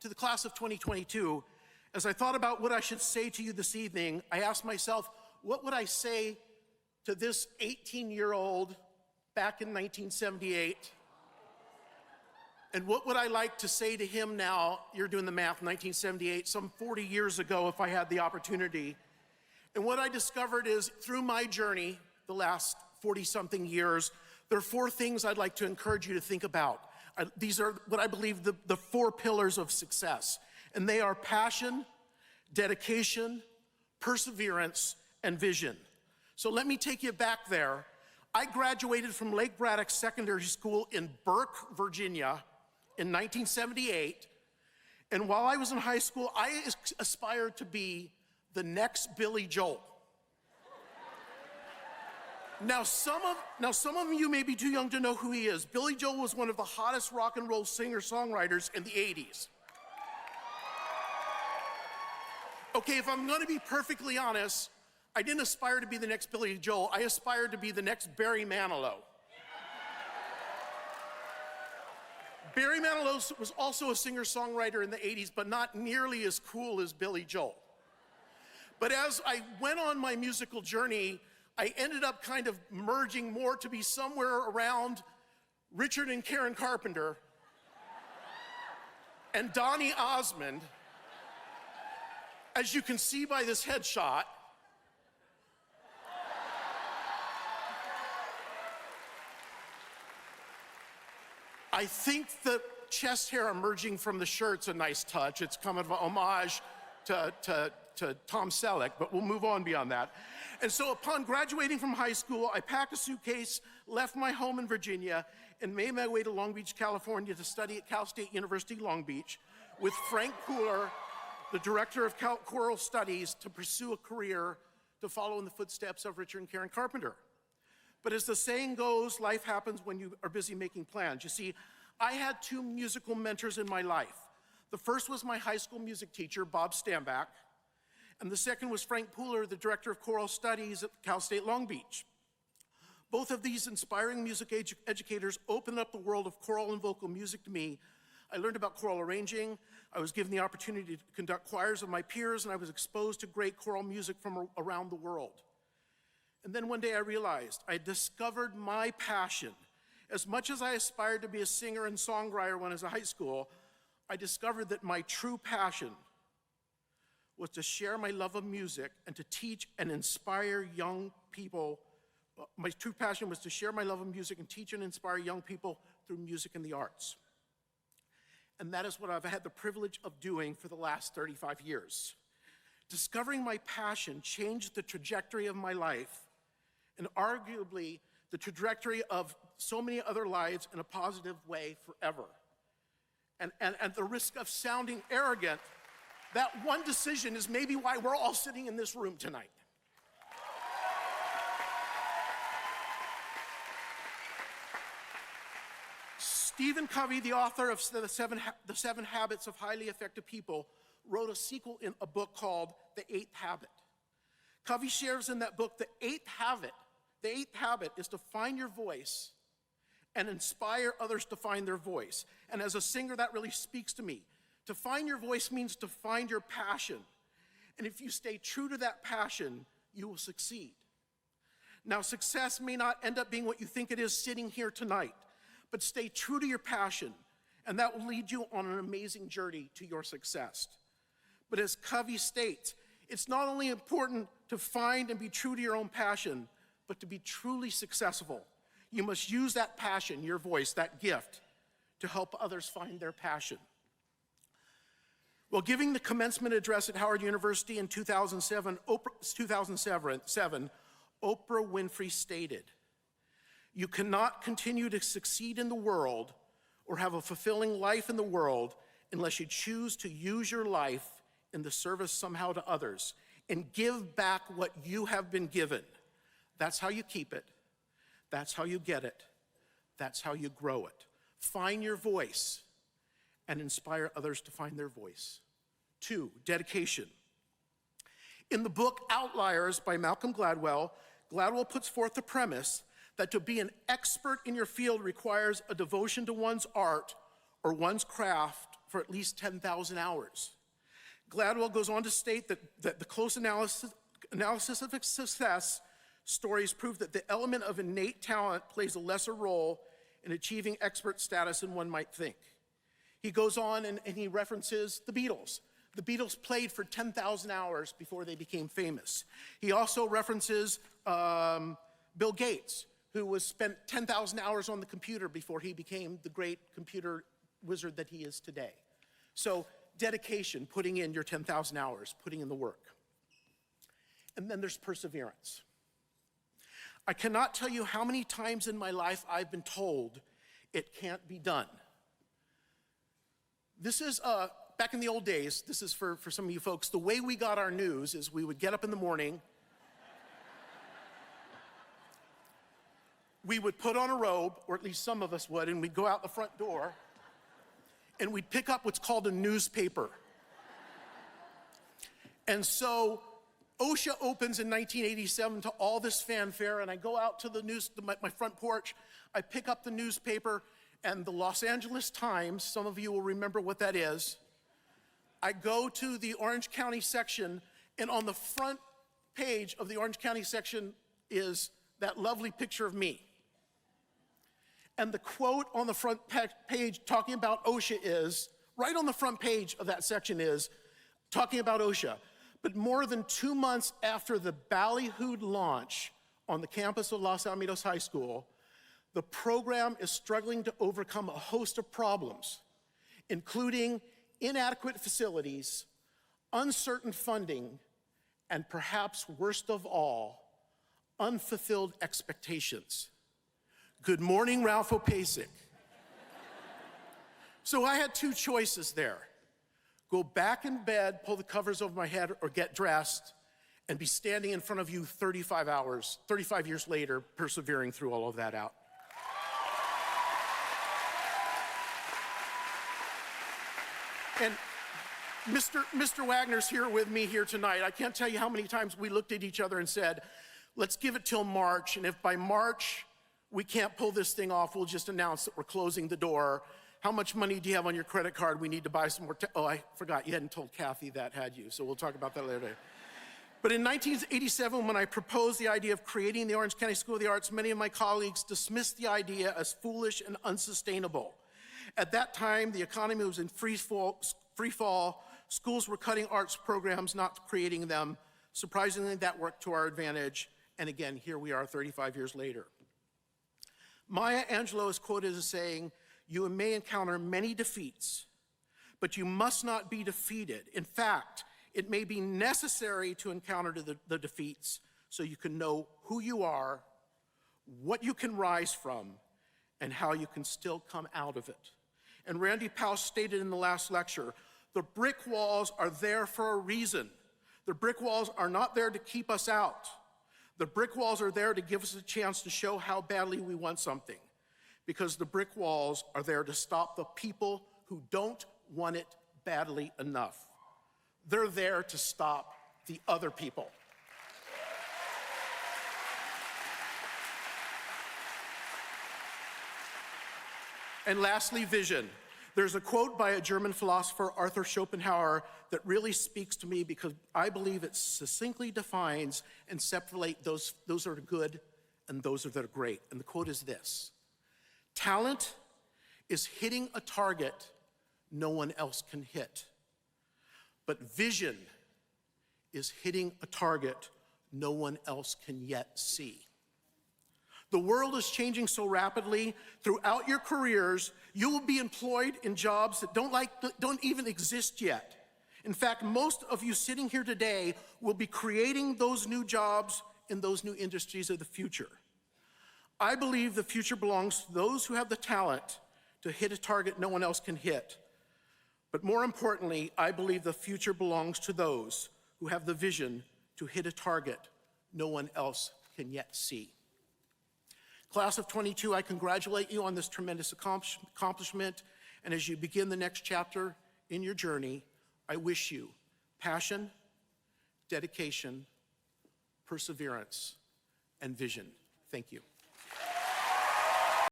to the class of 2022, as I thought about what I should say to you this evening, I asked myself, what would I say to this 18-year-old back in 1978? And what would I like to say to him now? You're doing the math, 1978, some 40 years ago if I had the opportunity. And what I discovered is through my journey, the last 40-something years, there are four things I'd like to encourage you to think about. These are what I believe the four pillars of success. And they are passion, dedication, perseverance, and vision. So let me take you back there. I graduated from Lake Braddock Secondary School in Burke, Virginia in 1978. And while I was in high school, I aspired to be the next Billy Joel. Now some of you may be too young to know who he is. Billy Joel was one of the hottest rock and roll singer-songwriters in the 80s. Okay, if I'm gonna be perfectly honest, I didn't aspire to be the next Billy Joel, I aspired to be the next Barry Manilow. Barry Manilow was also a singer-songwriter in the 80s, but not nearly as cool as Billy Joel. But as I went on my musical journey, I ended up kind of merging more to be somewhere around Richard and Karen Carpenter and Donny Osmond. As you can see by this headshot, I think the chest hair emerging from the shirt's a nice touch. It's kind of an homage to Tom Selleck, but we'll move on beyond that. And so upon graduating from high school, I packed a suitcase, left my home in Virginia, and made my way to Long Beach, California to study at Cal State University, Long Beach, with Frank Pooler, the director of choral studies, to pursue a career to follow in the footsteps of Richard and Karen Carpenter. But as the saying goes, life happens when you are busy making plans. You see, I had two musical mentors in my life. The first was my high school music teacher, Bob Stambach, and the second was Frank Pooler, the director of choral studies at Cal State Long Beach. Both of these inspiring music educators opened up the world of choral and vocal music to me. I learned about choral arranging, I was given the opportunity to conduct choirs of my peers, and I was exposed to great choral music from around the world. And then one day I realized I discovered my passion. As much as I aspired to be a singer and songwriter when I was in high school, I discovered that my true passion was to share my love of music and to teach and inspire young people. My true passion was to share my love of music and teach and inspire young people through music and the arts. And that is what I've had the privilege of doing for the last 35 years. Discovering my passion changed the trajectory of my life and arguably the trajectory of so many other lives in a positive way forever. And at the risk of sounding arrogant, that one decision is maybe why we're all sitting in this room tonight. Stephen Covey, the author of The Seven Habits of Highly Effective People, wrote a sequel in a book called The Eighth Habit. Covey shares in that book the eighth habit. The eighth habit is to find your voice and inspire others to find their voice. And as a singer, that really speaks to me. To find your voice means to find your passion. And if you stay true to that passion, you will succeed. Now, success may not end up being what you think it is sitting here tonight, but stay true to your passion, and that will lead you on an amazing journey to your success. But as Covey states, it's not only important to find and be true to your own passion, but to be truly successful. You must use that passion, your voice, that gift, to help others find their passion. While giving the commencement address at Howard University in 2007, Oprah Winfrey stated, "You cannot continue to succeed in the world or have a fulfilling life in the world unless you choose to use your life in the service somehow to others and give back what you have been given. That's how you keep it. That's how you get it. That's how you grow it. Find your voice and inspire others to find their voice." 2, dedication. In the book Outliers by Malcolm Gladwell, Gladwell puts forth the premise that to be an expert in your field requires a devotion to one's art or one's craft for at least 10,000 hours. Gladwell goes on to state that the close analysis of success stories prove that the element of innate talent plays a lesser role in achieving expert status than one might think. He goes on and he references the Beatles. The Beatles played for 10,000 hours before they became famous. He also references Bill Gates, who spent 10,000 hours on the computer before he became the great computer wizard that he is today. So dedication, putting in your 10,000 hours, putting in the work. And then there's perseverance. I cannot tell you how many times in my life I've been told it can't be done. This is, back in the old days, this is for some of you folks, the way we got our news is we would get up in the morning, we would put on a robe, or at least some of us would, and we'd go out the front door, and we'd pick up what's called a newspaper. And so OSHA opens in 1987 to all this fanfare, and I go out to my front porch, I pick up the newspaper, and the Los Angeles Times, some of you will remember what that is. I go to the Orange County section, and on the front page of the Orange County section is that lovely picture of me. And the quote on the front page talking about OSHA is, right on the front page of that section is, talking about OSHA. But more than 2 months after the ballyhooed launch on the campus of Los Alamitos High School, the program is struggling to overcome a host of problems, including inadequate facilities, uncertain funding, and perhaps worst of all, unfulfilled expectations. Good morning, Ralph Opacic. So I had two choices there. Go back in bed, pull the covers over my head, or get dressed and be standing in front of you 35 years later, persevering through all of that out. And Mr. Wagner's here with me here tonight. I can't tell you how many times we looked at each other and said, let's give it till March, and if by March we can't pull this thing off, we'll just announce that we're closing the door. How much money do you have on your credit card? We need to buy some more. Oh, I forgot, you hadn't told Kathy that, had you? So we'll talk about that later. But in 1987, when I proposed the idea of creating the Orange County School of the Arts, many of my colleagues dismissed the idea as foolish and unsustainable. At that time, the economy was in free fall. Schools were cutting arts programs, not creating them. Surprisingly, that worked to our advantage. And again, here we are 35 years later. Maya Angelou is quoted as saying, "You may encounter many defeats, but you must not be defeated. In fact, it may be necessary to encounter the defeats so you can know who you are, what you can rise from, and how you can still come out of it." And Randy Powell stated in the last lecture, the brick walls are there for a reason. The brick walls are not there to keep us out. The brick walls are there to give us a chance to show how badly we want something. Because the brick walls are there to stop the people who don't want it badly enough. They're there to stop the other people. And lastly, vision. There's a quote by a German philosopher, Arthur Schopenhauer, that really speaks to me because I believe it succinctly defines and separates those that are good and those that are great. And the quote is this: talent is hitting a target no one else can hit. But vision is hitting a target no one else can yet see. The world is changing so rapidly. Throughout your careers, you will be employed in jobs that don't even exist yet. In fact, most of you sitting here today will be creating those new jobs in those new industries of the future. I believe the future belongs to those who have the talent to hit a target no one else can hit. But more importantly, I believe the future belongs to those who have the vision to hit a target no one else can yet see. Class of 22, I congratulate you on this tremendous accomplishment. And as you begin the next chapter in your journey, I wish you passion, dedication, perseverance, and vision. Thank you.